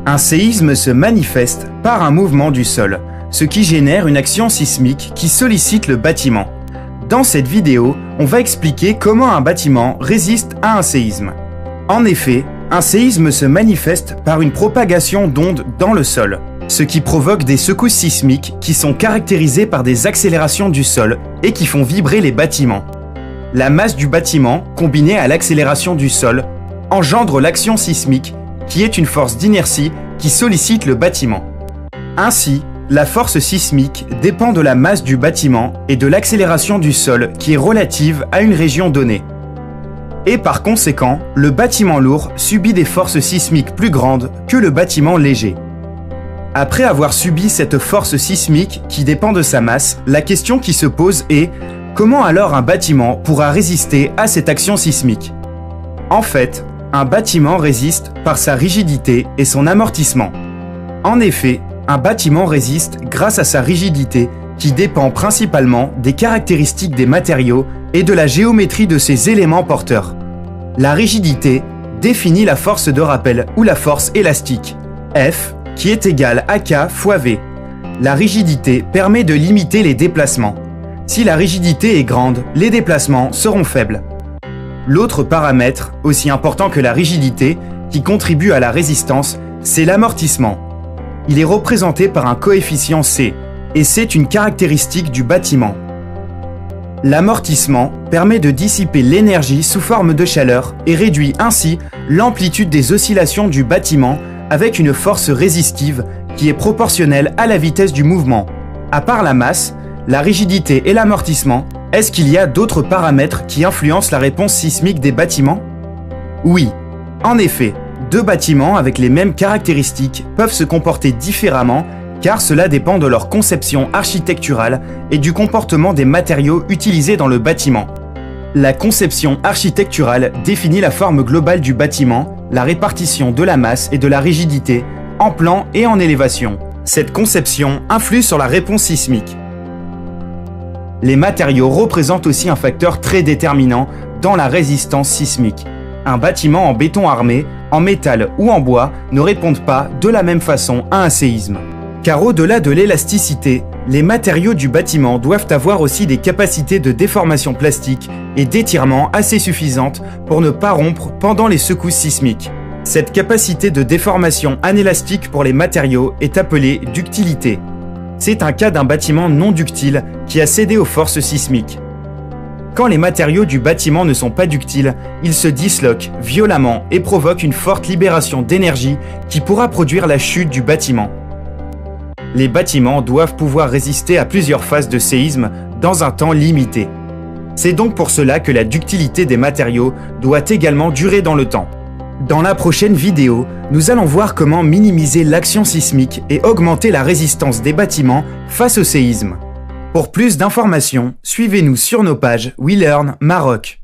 Un séisme se manifeste par un mouvement du sol, ce qui génère une action sismique qui sollicite le bâtiment. Dans cette vidéo, on va expliquer comment un bâtiment résiste à un séisme. En effet, un séisme se manifeste par une propagation d'ondes dans le sol, ce qui provoque des secousses sismiques qui sont caractérisées par des accélérations du sol et qui font vibrer les bâtiments. La masse du bâtiment, combinée à l'accélération du sol, engendre l'action sismique, qui est une force d'inertie qui sollicite le bâtiment. Ainsi, la force sismique dépend de la masse du bâtiment et de l'accélération du sol qui est relative à une région donnée. Et par conséquent, le bâtiment lourd subit des forces sismiques plus grandes que le bâtiment léger. Après avoir subi cette force sismique qui dépend de sa masse, la question qui se pose est: comment alors un bâtiment pourra résister à cette action sismique? En fait, un bâtiment résiste par sa rigidité et son amortissement. En effet, un bâtiment résiste grâce à sa rigidité qui dépend principalement des caractéristiques des matériaux et de la géométrie de ses éléments porteurs. La rigidité définit la force de rappel ou la force élastique, F, qui est égale à K fois V. La rigidité permet de limiter les déplacements. Si la rigidité est grande, les déplacements seront faibles. L'autre paramètre, aussi important que la rigidité, qui contribue à la résistance, c'est l'amortissement. Il est représenté par un coefficient C, et c'est une caractéristique du bâtiment. L'amortissement permet de dissiper l'énergie sous forme de chaleur et réduit ainsi l'amplitude des oscillations du bâtiment avec une force résistive qui est proportionnelle à la vitesse du mouvement. À part la masse, la rigidité et l'amortissement, est-ce qu'il y a d'autres paramètres qui influencent la réponse sismique des bâtiments? Oui, en effet, deux bâtiments avec les mêmes caractéristiques peuvent se comporter différemment car cela dépend de leur conception architecturale et du comportement des matériaux utilisés dans le bâtiment. La conception architecturale définit la forme globale du bâtiment, la répartition de la masse et de la rigidité, en plan et en élévation. Cette conception influe sur la réponse sismique. Les matériaux représentent aussi un facteur très déterminant dans la résistance sismique. Un bâtiment en béton armé, en métal ou en bois ne répondent pas de la même façon à un séisme. Car au-delà de l'élasticité, les matériaux du bâtiment doivent avoir aussi des capacités de déformation plastique et d'étirement assez suffisantes pour ne pas rompre pendant les secousses sismiques. Cette capacité de déformation anélastique pour les matériaux est appelée ductilité. C'est un cas d'un bâtiment non ductile qui a cédé aux forces sismiques. Quand les matériaux du bâtiment ne sont pas ductiles, ils se disloquent violemment et provoquent une forte libération d'énergie qui pourra produire la chute du bâtiment. Les bâtiments doivent pouvoir résister à plusieurs phases de séisme dans un temps limité. C'est donc pour cela que la ductilité des matériaux doit également durer dans le temps. Dans la prochaine vidéo, nous allons voir comment minimiser l'action sismique et augmenter la résistance des bâtiments face au séisme. Pour plus d'informations, suivez-nous sur nos pages WeLearn Maroc.